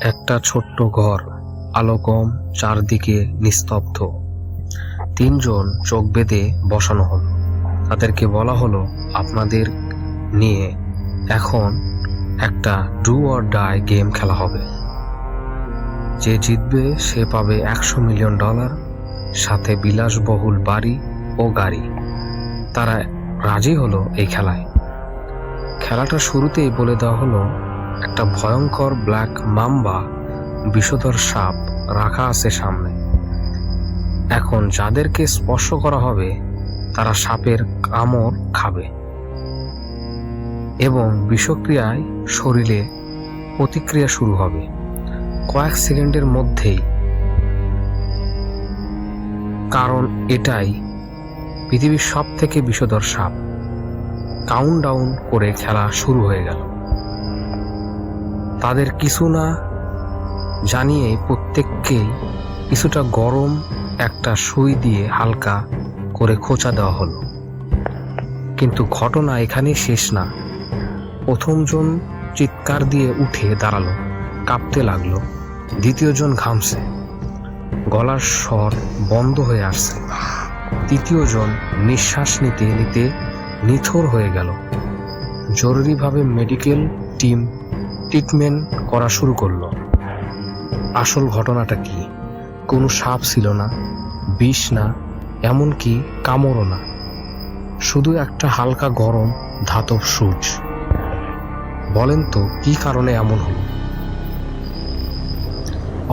একটা ছোট্ট ঘর, আলো কম, চারদিকে নিস্তব্ধ। তিনজন চোখ বেঁধে বসানো হলো। তাদেরকে বলা হলো, আপনাদের নিয়ে এখন একটা ডু অর ডাই গেম খেলা হবে। যে জিতবে সে পাবে $100 মিলিয়ন, সাথে বিলাসবহুল বাড়ি ও গাড়ি। তারা রাজি হলো এই খেলায়। খেলাটা শুরুতেই বলে দেওয়া হলো, একটা ভয়ঙ্কর ব্ল্যাক মাম্বা, বিষধর সাপ রাখা আছে সামনে। এখন যাদেরকে স্পর্শ করা হবে তারা সাপের কামড় খাবে এবং বিষক্রিয়ায় শরীরে প্রতিক্রিয়া শুরু হবে কয়েক সেকেন্ডের মধ্যেই। কারণ এটাই পৃথিবীর সব থেকে বিষধর সাপ। কাউন্টডাউন করে খেলা শুরু হয়ে গেল। তাদের কিছু না জানিয়ে প্রত্যেককেই কিছুটা গরম একটা সুই দিয়ে হালকা করে খোঁচা দেওয়া হলো। কিন্তু ঘটনা এখানেই শেষ না। প্রথমজন চিৎকার দিয়ে উঠে দাঁড়ালো, কাঁপতে লাগলো। দ্বিতীয়জন ঘামছে, গলার স্বর বন্ধ হয়ে আসছে। তৃতীয়জন নিঃশ্বাস নিতে নিতে নিথর হয়ে গেল। জরুরিভাবে মেডিকেল টিম ট্রিটমেন্ট করা শুরু করলো। আসল ঘটনাটা কি? কোনো সাপ ছিল না, বিষ না, এমনকি কামড়ও না, শুধু একটা হালকা গরম ধাতব সূচ। বলেন তো কি কারণে এমন হলো?